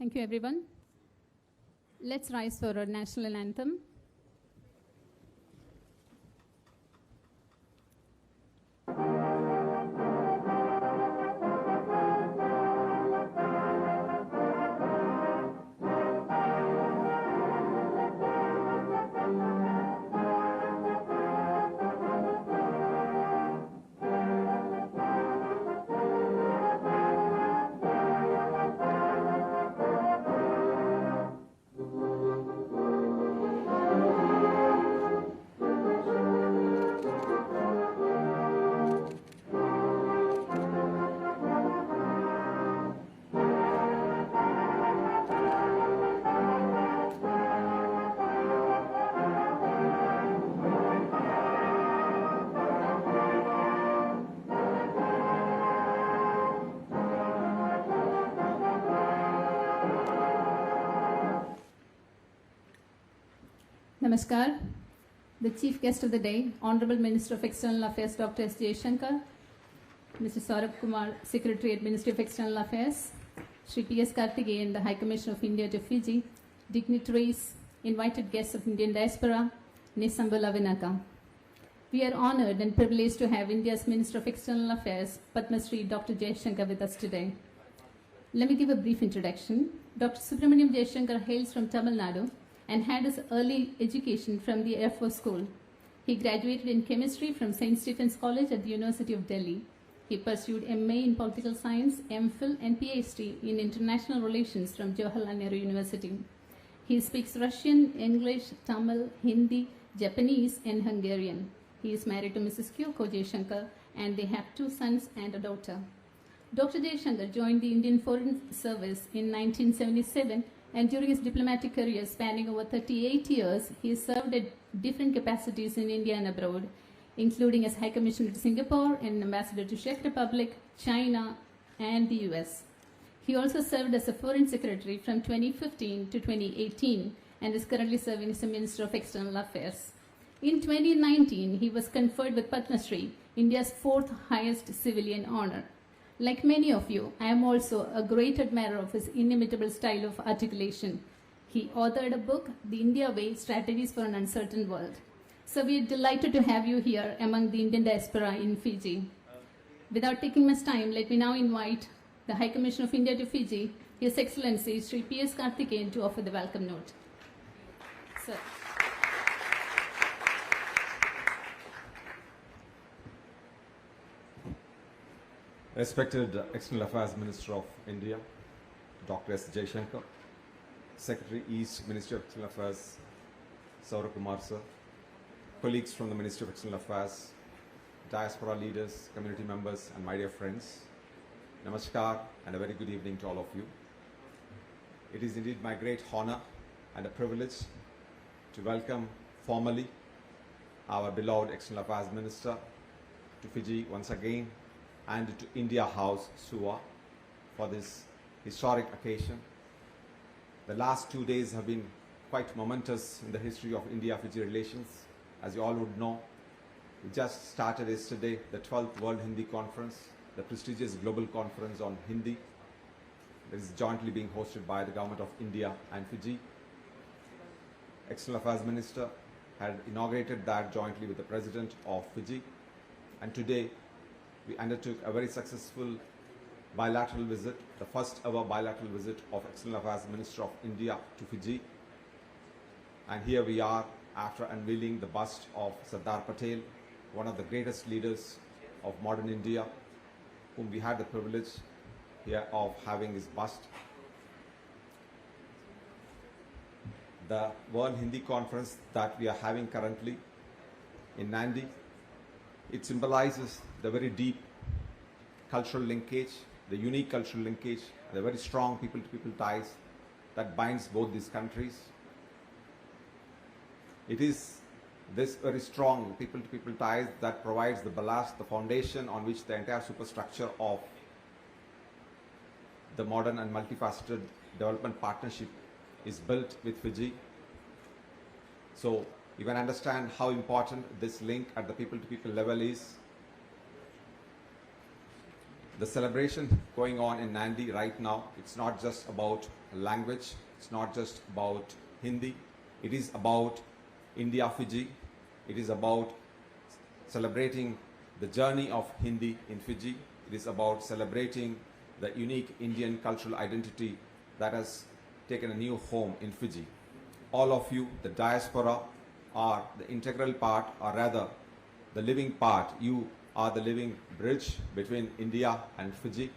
Thank you, everyone. Let's rise for our national anthem. Namaskar. The chief guest of the day, Honorable Minister of External Affairs, Dr. S. Jaishankar, Mr. Saurabh Kumar, Secretary at Ministry of External Affairs, Shri P.S. Karthikeyan, the High Commissioner of India to Fiji, dignitaries, invited guests of Indian diaspora, Nisambula Vinaka. We are honored and privileged to have India's Minister of External Affairs, Padma Shri Dr. Jaishankar, with us today. Let me give a brief introduction. Dr. Subramaniam Jaishankar hails from Tamil Nadu and had his early education from the Air Force School. He graduated in chemistry from St. Stephen's College at the University of Delhi. He pursued MA in Political Science, MPhil and PhD in International Relations from Jawaharlal Nehru University. He speaks Russian, English, Tamil, Hindi, Japanese and Hungarian. He is married to Mrs. Kyoko Jaishankar and they have 2 sons and a daughter. Dr. Jaishankar joined the Indian Foreign Service in 1977, and during his diplomatic career spanning over 38 years, he served at different capacities in India and abroad, including as High Commissioner to Singapore and Ambassador to Czech Republic, China, and the US. He also served as a Foreign Secretary from 2015 to 2018 and is currently serving as the Minister of External Affairs. In 2019, he was conferred with Padma Shri, India's 4th highest civilian honor. Like many of you, I am also a great admirer of his inimitable style of articulation. He authored a book, The India Way, Strategies for an Uncertain World. So we are delighted to have you here among the Indian diaspora in Fiji. Without taking much time, let me now invite the High Commissioner of India to Fiji, His Excellency Shri P.S. Karthikeyan, to offer the welcome note. Sir. Respected External Affairs Minister of India, Dr. S. Jaishankar, Secretary East, Ministry of External Affairs, Saurabh Kumar sir, colleagues from the Ministry of External Affairs, diaspora leaders, community members, and my dear friends, Namaskar and a very good evening to all of you. It is indeed my great honor and a privilege to welcome formally our beloved External Affairs Minister to Fiji once again, and to India House, Suva, for this historic occasion. The last 2 days have been quite momentous in the history of India-Fiji relations. As you all would know, we just started yesterday the 12th World Hindi Conference, the prestigious global conference on Hindi. This is jointly being hosted by the Government of India and Fiji. External Affairs Minister had inaugurated that jointly with the President of Fiji, and today we undertook a very successful bilateral visit, the first ever bilateral visit of External Affairs Minister of India to Fiji. And here we are after unveiling the bust of Sardar Patel, one of the greatest leaders of modern India, whom we had the privilege here of having his bust. The World Hindi Conference that we are having currently in Nandi, it symbolizes the very deep cultural linkage, the unique cultural linkage, the very strong people-to-people ties that binds both these countries. It is this very strong people-to-people ties that provides the ballast, the foundation on which the entire superstructure of the modern and multifaceted development partnership is built with Fiji. So you can understand how important this link at the people-to-people level is. The celebration going on in Nandi right now, it's not just about language, it's not just about Hindi, it is about India Fiji, it is about celebrating the journey of Hindi in Fiji, it is about celebrating the unique Indian cultural identity that has taken a new home in Fiji. All of you, the diaspora, are the integral part, or rather the living part. You are the living bridge between India and Fiji.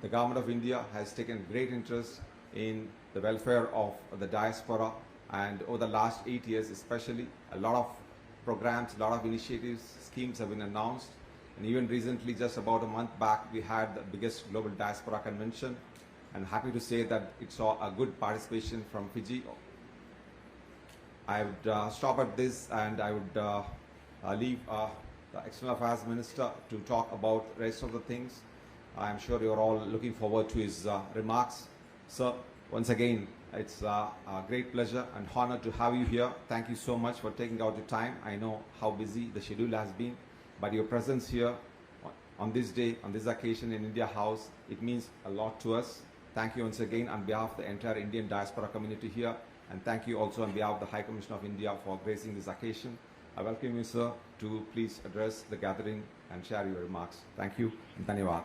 The government of India has taken great interest in the welfare of the diaspora, and over the last 8 years especially, a lot of programs, a lot of initiatives, schemes have been announced. And even recently, just about a month back, we had the biggest global diaspora convention. I'm happy to say that it saw a good participation from Fiji. I would stop at this, and I would leave the External Affairs Minister to talk about the rest of the things. I'm sure you're all looking forward to his remarks. Sir, once again, it's a great pleasure and honor to have you here. Thank you so much for taking out your time. I know how busy the schedule has been, but your presence here on this day, on this occasion in India House, it means a lot to us. Thank you once again on behalf of the entire Indian diaspora community here, and thank you also on behalf of the High Commissioner of India for gracing this occasion. I welcome you, sir, to please address the gathering and share your remarks. Thank you, and dhanyawad.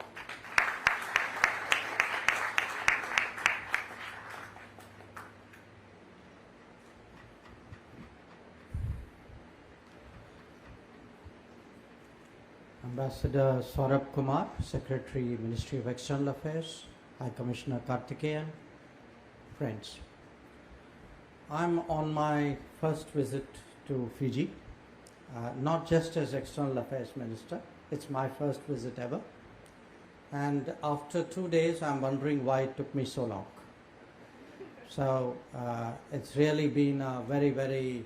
Ambassador Saurabh Kumar, Secretary, Ministry of External Affairs, High Commissioner Karthikeyan, friends. I'm on my first visit to Fiji, not just as External Affairs Minister, it's my first visit ever. And after 2 days, I'm wondering why it took me so long. So it's really been a very,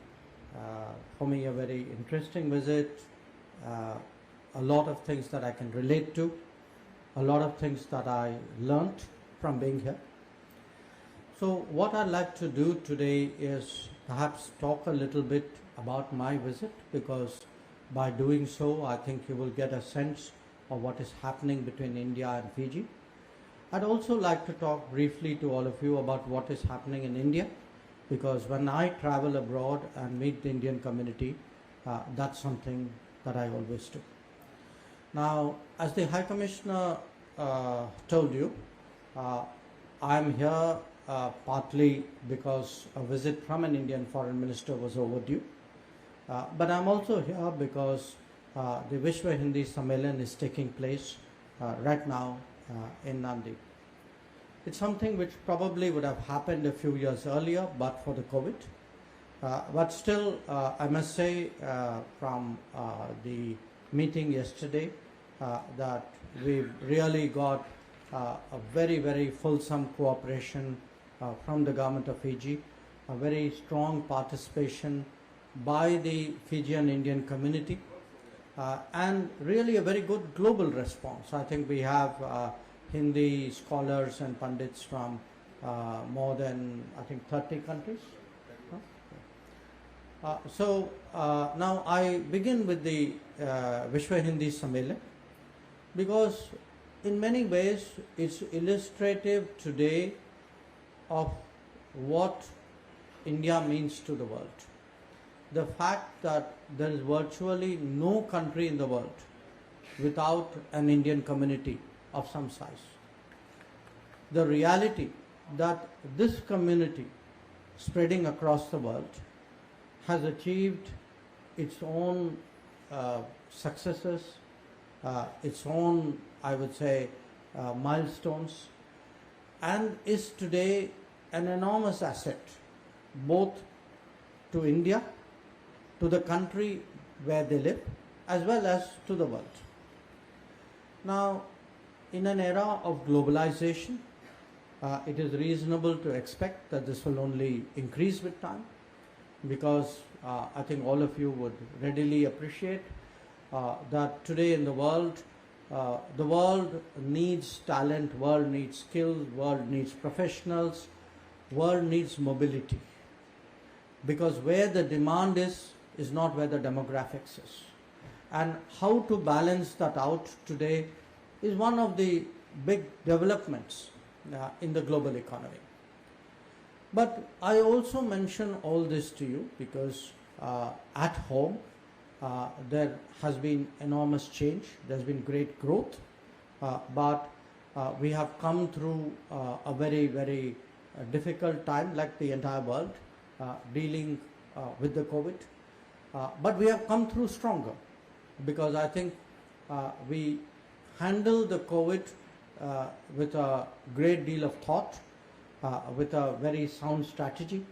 for me, a very interesting visit. A lot of things that I can relate to, a lot of things that I learnt from being here. So what I'd like to do today is perhaps talk a little bit about my visit, because by doing so, I think you will get a sense of what is happening between India and Fiji. I'd also like to talk briefly to all of you about what is happening in India, because when I travel abroad and meet the Indian community, that's something that I always do. Now, as the High Commissioner told you, I'm here partly because a visit from an Indian Foreign Minister was overdue, but I'm also here because the Vishwa Hindi Sammelan is taking place right now in Nandi. It's something which probably would have happened a few years earlier, but for the COVID. But still, I must say from the meeting yesterday, that we've really got a very fulsome cooperation from the government of Fiji, a very strong participation by the Fijian Indian community, and really a very good global response. I think we have Hindi scholars and pundits from more than, I think, 30 countries. So now I begin with the Vishwa Hindi Sammelan, because in many ways it's illustrative today of what India means to the world. The fact that there is virtually no country in the world without an Indian community of some size. The reality that this community spreading across the world has achieved its own successes, its own, I would say, milestones, and is today an enormous asset both to India, to the country where they live, as well as to the world. Now, in an era of globalization, it is reasonable to expect that this will only increase with time, because I think all of you would readily appreciate that today in the world needs talent, world needs skills, world needs professionals, world needs mobility. Because where the demand is not where the demographics is. And how to balance that out today is one of the big developments in the global economy. But I also mention all this to you because at home there has been enormous change, there's been great growth, but we have come through a very, very difficult time, like the entire world, dealing with the COVID. But we have come through stronger because I think we handled the COVID with a great deal of thought, with a very sound strategy,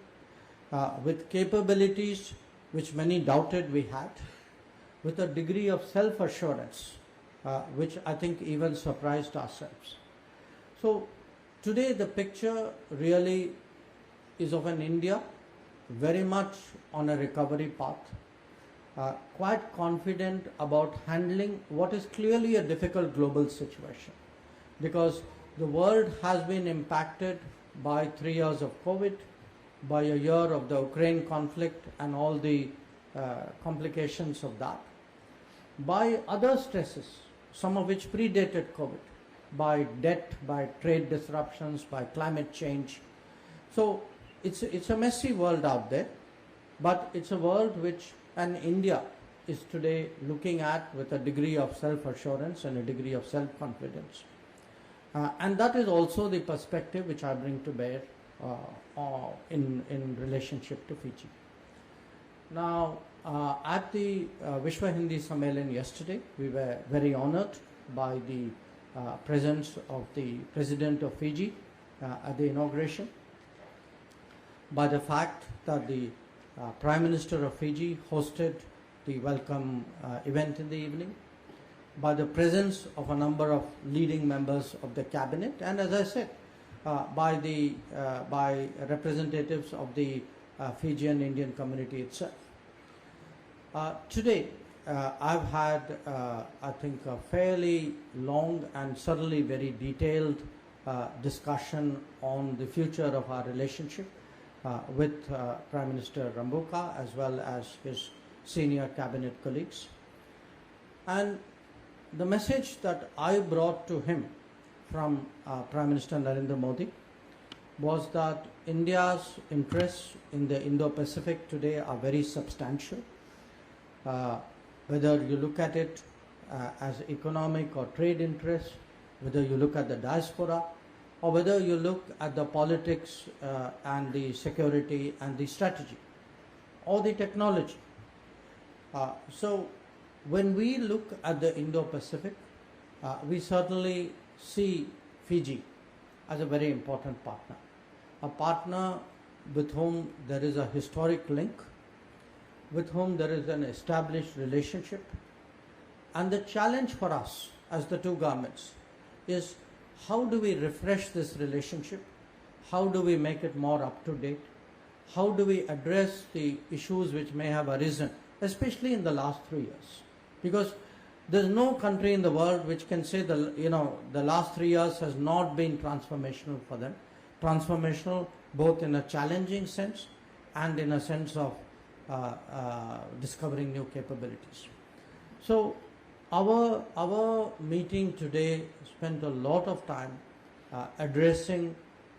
with capabilities which many doubted we had, with a degree of self-assurance which I think even surprised ourselves. So today the picture really is of an India very much on a recovery path, quite confident about handling what is clearly a difficult global situation, because the world has been impacted by 3 years of COVID, by a year of the Ukraine conflict and all the complications of that, by other stresses, some of which predated COVID, by debt, by trade disruptions, by climate change. So it's a messy world out there, but it's a world which, and India is today looking at with a degree of self-assurance and a degree of self-confidence. And that is also the perspective which I bring to bear in relationship to Fiji. Now, at the Vishwa Hindi Sammelan yesterday, we were very honored by the presence of the President of Fiji at the inauguration, by the fact that the Prime Minister of Fiji hosted the welcome event in the evening, by the presence of a number of leading members of the cabinet, and as I said, by representatives of the Fijian Indian community itself. Today, I've had, I think, a fairly long and certainly very detailed discussion on the future of our relationship with Prime Minister Rambuka as well as his senior cabinet colleagues. And the message that I brought to him from Prime Minister Narendra Modi was that India's interests in the Indo-Pacific today are very substantial. Whether you look at it as economic or trade interests, whether you look at the diaspora, or whether you look at the politics and the security and the strategy, or the technology. So when we look at the Indo-Pacific, we certainly see Fiji as a very important partner, a partner with whom there is a historic link, with whom there is an established relationship. And the challenge for us as the two governments is, how do we refresh this relationship? How do we make it more up to date? How do we address the issues which may have arisen, especially in the last 3 years? Because there's no country in the world which can say the last 3 years has not been transformational for them. Transformational both in a challenging sense and in a sense of discovering new capabilities. So our meeting today spent a lot of time addressing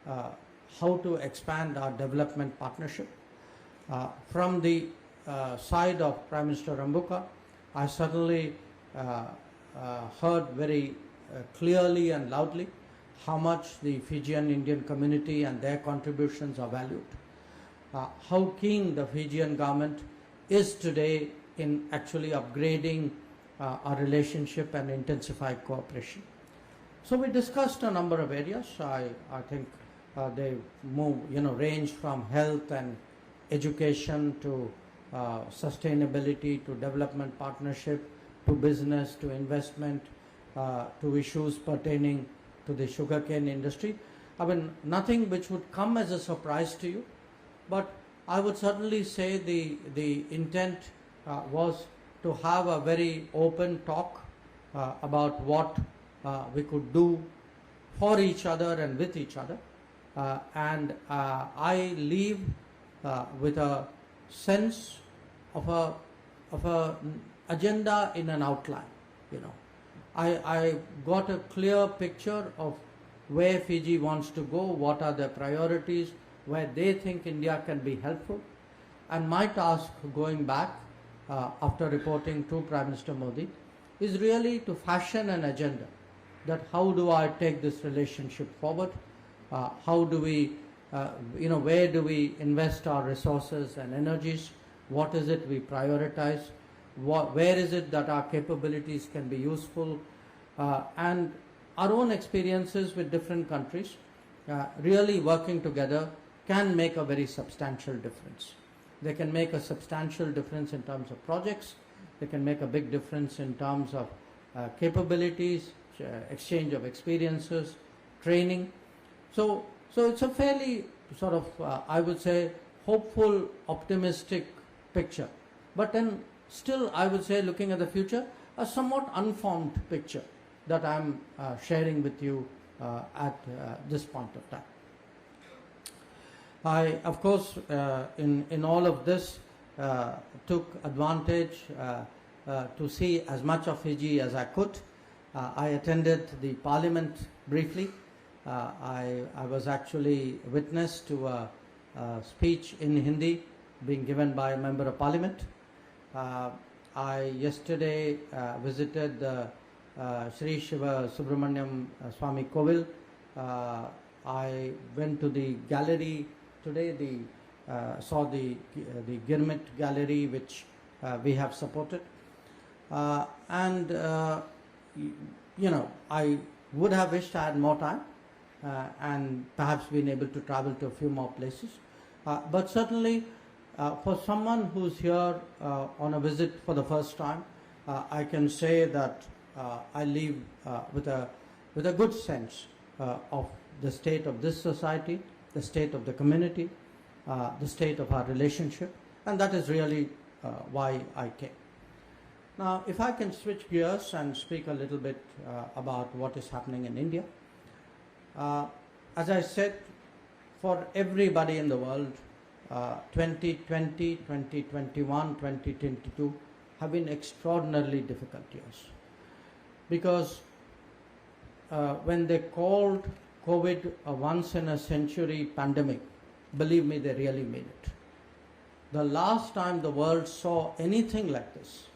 how to expand our development partnership. From the side of Prime Minister Rambuka, I certainly heard very clearly and loudly how much the Fijian Indian community and their contributions are valued. How keen the Fijian government is today in actually upgrading our relationship and intensified cooperation. So we discussed a number of areas. I think they range from health and education to sustainability, to development partnership, to business, to investment, to issues pertaining to the sugarcane industry. I mean, nothing which would come as a surprise to you, but I would certainly say the intent was to have a very open talk about what we could do for each other and with each other. And I leave with a sense of a agenda in an outline. You know, I got a clear picture of where Fiji wants to go, what are their priorities, where they think India can be helpful. And my task going back after reporting to Prime Minister Modi is really to fashion an agenda, that how do I take this relationship forward, how do we, where do we invest our resources and energies, what is it we prioritize, where is it that our capabilities can be useful, and our own experiences with different countries really working together can make a very substantial difference. They can make a substantial difference in terms of projects. They can make a big difference in terms of capabilities, exchange of experiences, training. So it's a fairly sort of, I would say, hopeful, optimistic picture. But then still, I would say, looking at the future, a somewhat unformed picture that I'm sharing with you at this point of time. I, of course, in all of this, took advantage to see as much of Fiji as I could. I attended the parliament briefly. I was actually witness to a speech in Hindi being given by a member of parliament. I yesterday visited the Sri Shiva Subramanyam Swami Kovil. I went to the gallery today, saw the Girmit gallery, which we have supported. And I would have wished I had more time and perhaps been able to travel to a few more places. But certainly, for someone who's here on a visit for the first time, I can say that I leave with a good sense of the state of this society, the state of the community, the state of our relationship, and that is really why I came. Now, if I can switch gears and speak a little bit about what is happening in India. As I said, for everybody in the world, 2020, 2021, 2022 have been extraordinarily difficult years. Because when they called COVID a once-in-a-century pandemic, believe me, they really mean it. The last time the world saw anything like this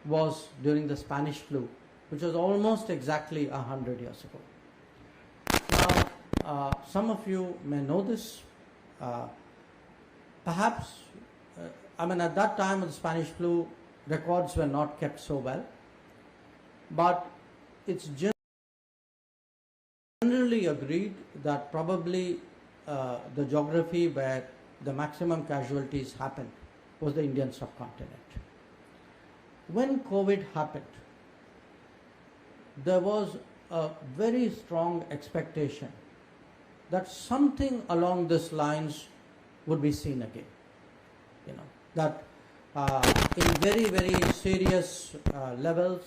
was during the Spanish flu, which was almost exactly 100 years ago. Now, some of you may know this. Perhaps, at that time of the Spanish flu, records were not kept so well. But it's generally agreed that probably the geography where the maximum casualties happened was the Indian subcontinent. When COVID happened, there was a very strong expectation that something along these lines would be seen again. That in very, very serious levels,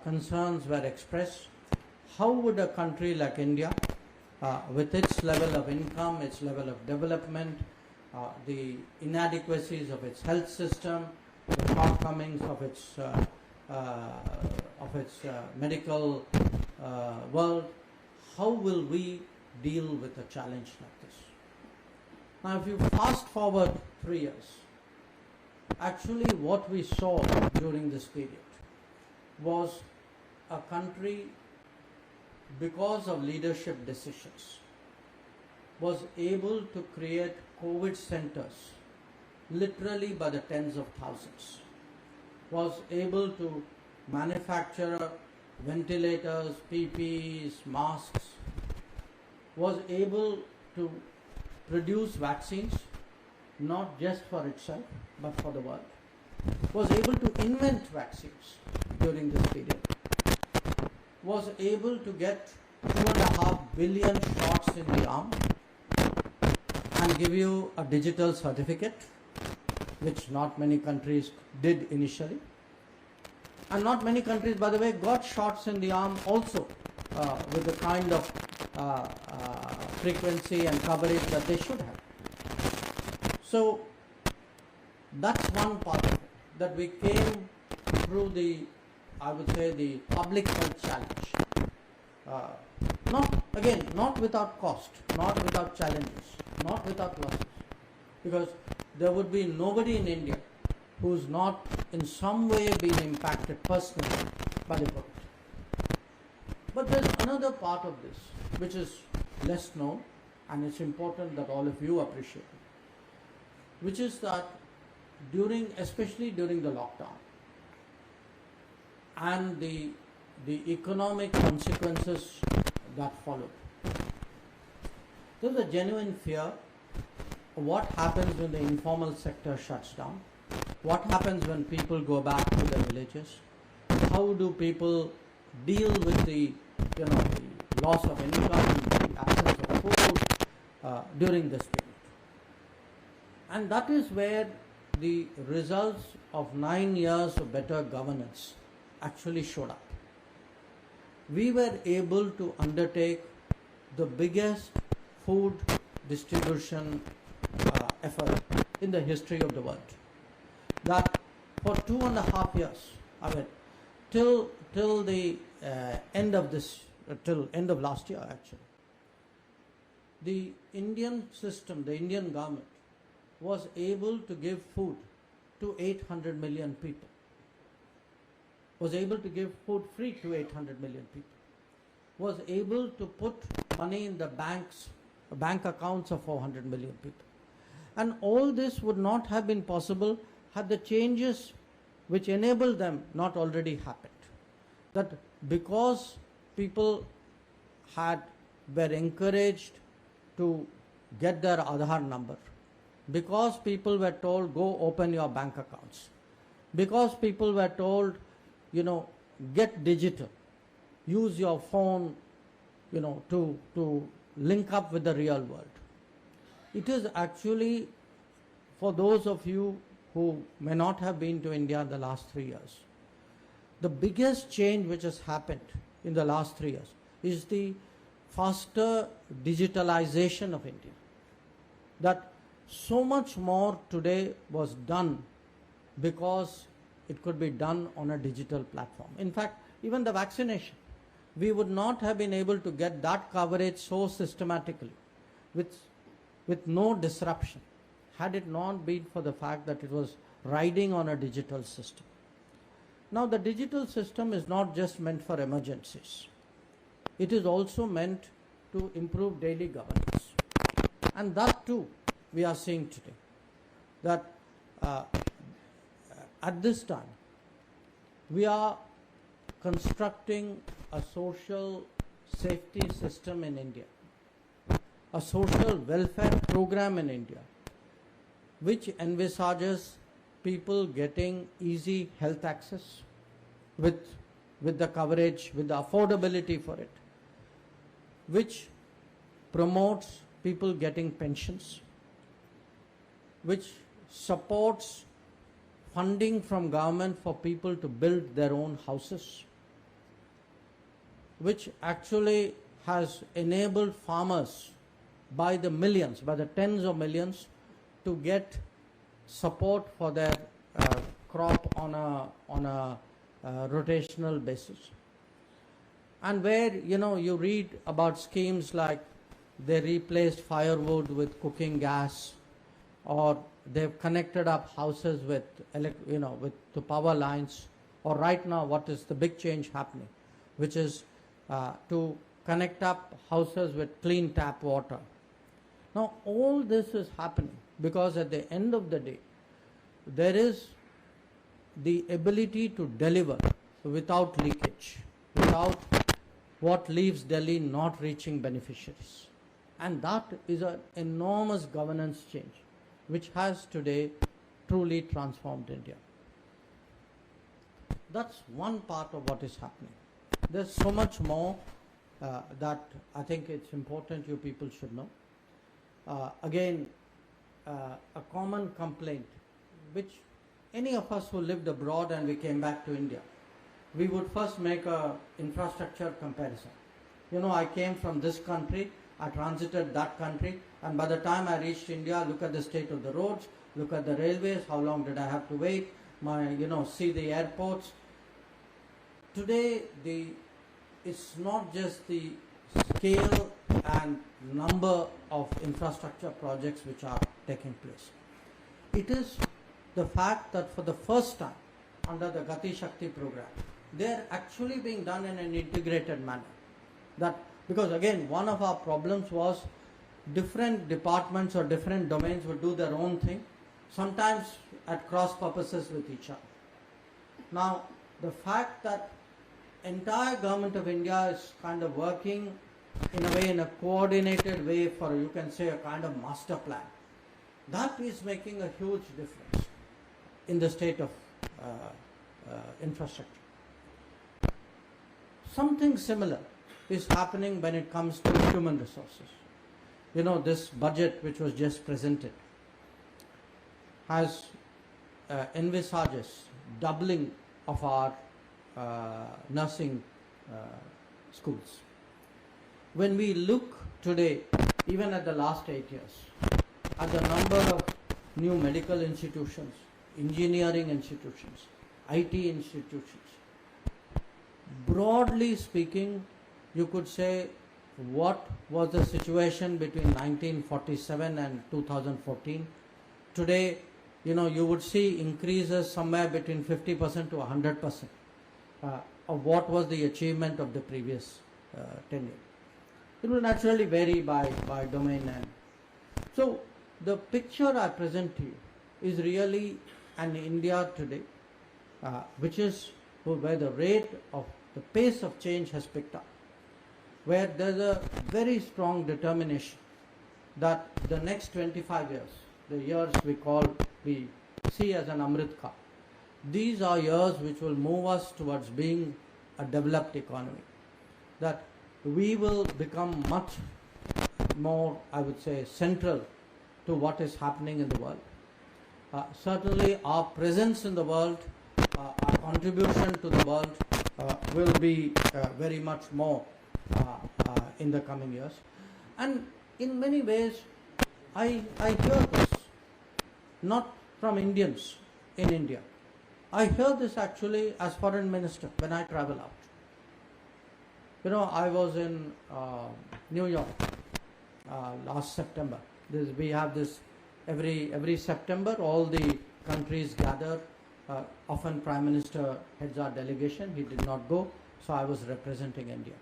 concerns were expressed. How would a country like India, with its level of income, its level of development, the inadequacies of its health system, the shortcomings of its medical world, how will we deal with a challenge like this? Now, if you fast forward 3 years, actually what we saw during this period was a country, because of leadership decisions, was able to create COVID centers literally by the tens of thousands, was able to manufacture ventilators, PPEs, masks, was able to produce vaccines, not just for itself, but for the world, was able to invent vaccines during this period, was able to get 2.5 billion shots in the arm and give you a digital certificate, which not many countries did initially. And not many countries, by the way, got shots in the arm also with the kind of frequency and coverage that they should have. So that's one part of it, that we came improve the, I would say, the public health challenge. Not without cost, not without challenges, not without losses, because there would be nobody in India who's not in some way been impacted personally by the COVID. But there's another part of this which is less known, and it's important that all of you appreciate it, which is that especially during the lockdown and the economic consequences that followed, there's a genuine fear of what happens when the informal sector shuts down, what happens when people go back to their villages, how do people deal with the loss of income, the absence of food during this period. And that is where the results of 9 years of better governance actually showed up. We were able to undertake the biggest food distribution effort in the history of the world. That for 2.5 years, till the end of last year actually, the Indian system, the Indian government was able to give food to 800 million people. Was able to give food free to 800 million people. Was able to put money in the bank accounts of 400 million people. And all this would not have been possible had the changes which enabled them not already happened. That because people were encouraged to get their Aadhaar number, because people were told go open your bank accounts, because people were told get digital, use your phone to link up with the real world. It is actually, for those of you who may not have been to India in the last 3 years, the biggest change which has happened in the last 3 years is the faster digitalization of India. That so much more today was done because it could be done on a digital platform. In fact, even the vaccination, we would not have been able to get that coverage so systematically with no disruption had it not been for the fact that it was riding on a digital system. Now, the digital system is not just meant for emergencies. It is also meant to improve daily governance. And that too we are seeing today. That at this time, we are constructing a social safety system in India, a social welfare program in India, which envisages people getting easy health access with the coverage, with the affordability for it, which promotes people getting pensions, which supports funding from government for people to build their own houses, which actually has enabled farmers by the millions, by the tens of millions, to get support for their crop on a rotational basis. And where you read about schemes like they replaced firewood with cooking gas, or they've connected up houses with the power lines, or right now what is the big change happening, which is to connect up houses with clean tap water. Now all this is happening because at the end of the day, there is the ability to deliver without leakage, without what leaves Delhi not reaching beneficiaries. And that is an enormous governance change which has today truly transformed India. That's one part of what is happening. There's so much more that I think it's important you people should know. Again, a common complaint which any of us who lived abroad and we came back to India, we would first make a infrastructure comparison. I came from this country, I transited that country, and by the time I reached India, look at the state of the roads, look at the railways, how long did I have to wait, see the airports, today it's not just the scale and number of infrastructure projects which are taking place. It is the fact that for the first time under the Gati Shakti program, they are actually being done in an integrated manner. That because again, one of our problems was different departments or different domains would do their own thing, sometimes at cross purposes with each other. Now, the fact that entire government of India is kind of working in a way, in a coordinated way for, you can say, a kind of master plan, that is making a huge difference in the state of infrastructure. Something similar is happening when it comes to human resources. You know, this budget which was just presented has envisages doubling of our nursing schools. When we look today, even at the last 8 years, at the number of new medical institutions, engineering institutions, IT institutions, broadly speaking, you could say what was the situation between 1947 and 2014. Today, you know, you would see increases somewhere between 50% to 100% of what was the achievement of the previous tenure. It will naturally vary by domain. And so the picture I present to you is really an India today, which is where the rate of the pace of change has picked up, where there's a very strong determination that the next 25 years, the years we see as an Amrit Kaal, these are years which will move us towards being a developed economy, that we will become much more, I would say, central to what is happening in the world. Certainly our presence in the world, our contribution to the world will be very much more in the coming years. And in many ways, I hear this not from Indians in India. I hear this actually as foreign minister when I travel out. You know, I was in New York last September. We have this every September, all the countries gather. Often Prime Minister heads our delegation. He did not go, so I was representing India.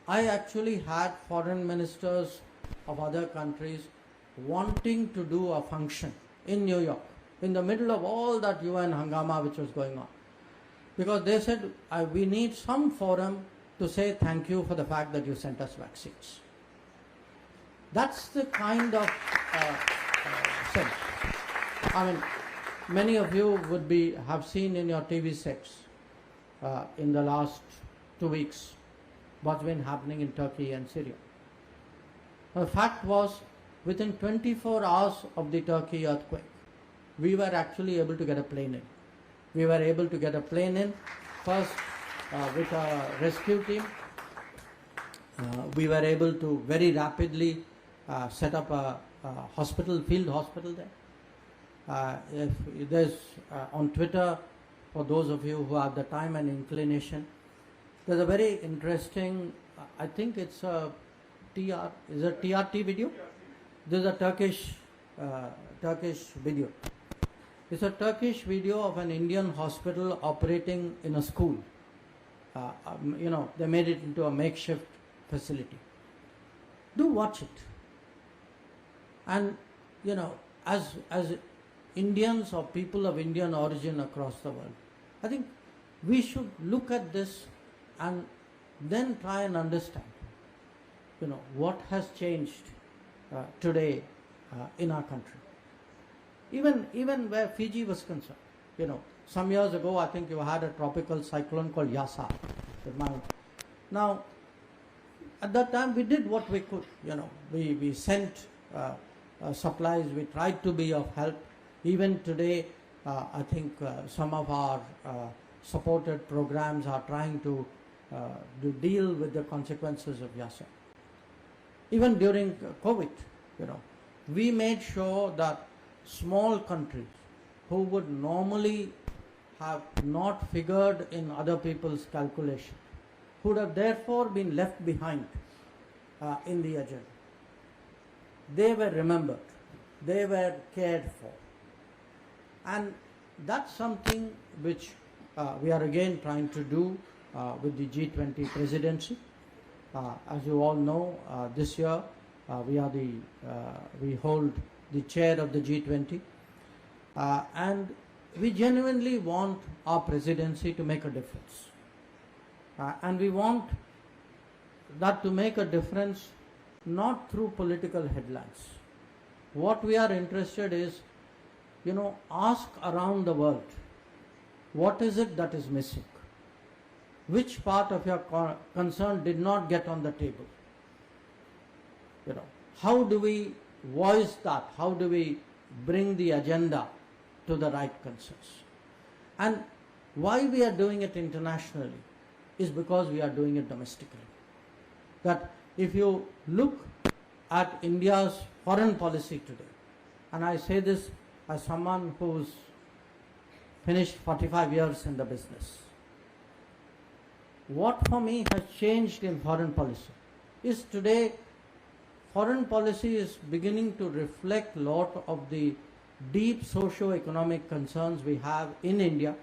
I actually had foreign ministers of other countries wanting to do a function in New York in the middle of all that UN hangama which was going on, because they said we need some forum to say thank you for the fact that you sent us vaccines. That's the kind of sense. I mean, many of you would have seen in your TV sets in the last 2 weeks what's been happening in Turkey and Syria. The fact was, within 24 hours of the Turkey earthquake, we were actually able to get a plane in. We were able to get a plane in, first with a rescue team. We were able to very rapidly set up a hospital, field hospital there. If there's on Twitter, for those of you who have the time and inclination, there's a very interesting, I think it's a TRT video? There's a Turkish video. It's a Turkish video of an Indian hospital operating in a school. You know, they made it into a makeshift facility. Do watch it. And, you know, as Indians or people of Indian origin across the world, I think we should look at this and then try and understand, you know, what has changed today in our country. Even where Fiji was concerned, you know, some years ago I think you had a tropical cyclone called Yasa. Now, at that time we did what we could, you know, we sent supplies, we tried to be of help. Even today, I think some of our supported programs are trying to deal with the consequences of Yasa. Even during COVID, you know, we made sure that small countries who would normally have not figured in other people's calculation, who would have therefore been left behind in the agenda. They were remembered, they were cared for, and that's something which we are again trying to do with the G20 presidency. As you all know, this year we hold the chair of the G20, and we genuinely want our presidency to make a difference, and we want that to make a difference not through political headlines. What we are interested is, ask around the world, what is it that is missing? Which part of your concern did not get on the table? How do we voice that? How do we bring the agenda to the right consensus? And why we are doing it internationally is because we are doing it domestically. That if you look at India's foreign policy today, and I say this as someone who's finished 45 years in the business, what for me has changed in foreign policy is today foreign policy is beginning to reflect a lot of the deep socio-economic concerns we have in India.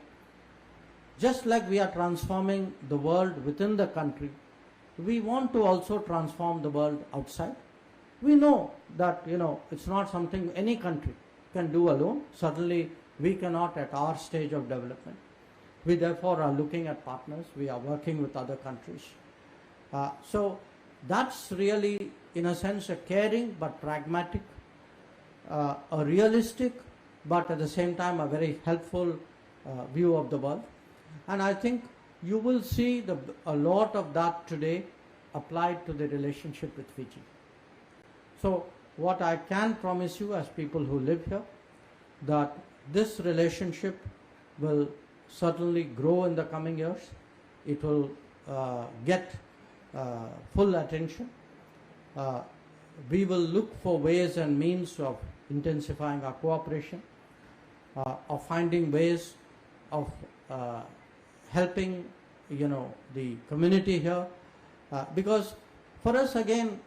Just like we are transforming the world within the country, we want to also transform the world outside. We know that, it's not something any country can do alone. Certainly, we cannot at our stage of development. We therefore are looking at partners. We are working with other countries. So that's really, in a sense, a caring but pragmatic, a realistic, but at the same time a very helpful view of the world. And I think you will see a lot of that today applied to the relationship with Fiji. So what I can promise you as people who live here, that this relationship will certainly grow in the coming years. It will get full attention. We will look for ways and means of intensifying our cooperation, of finding ways of helping, the community here, because for us again,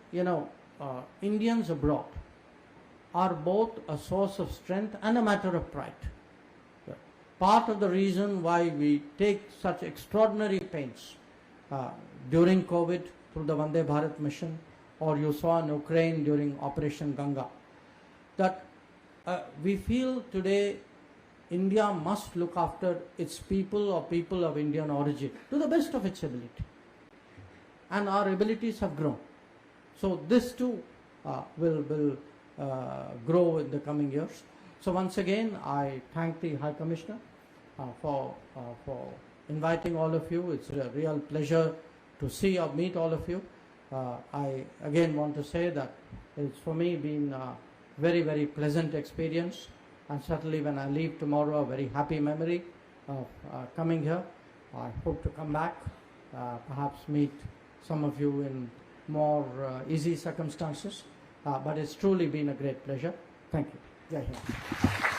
Indians abroad are both a source of strength and a matter of pride. Part of the reason why we take such extraordinary pains during COVID through the Vande Bharat mission, or you saw in Ukraine during Operation Ganga, that we feel today India must look after its people or people of Indian origin to the best of its ability. And our abilities have grown. So this too will grow in the coming years. So once again, I thank the High Commissioner for inviting all of you. It's a real pleasure to see or meet all of you. I again want to say that it's for me been a very, very pleasant experience, and certainly when I leave tomorrow, a very happy memory of coming here. I hope to come back, perhaps meet some of you in more easy circumstances, but it's truly been a great pleasure. Thank you. Jai Hind.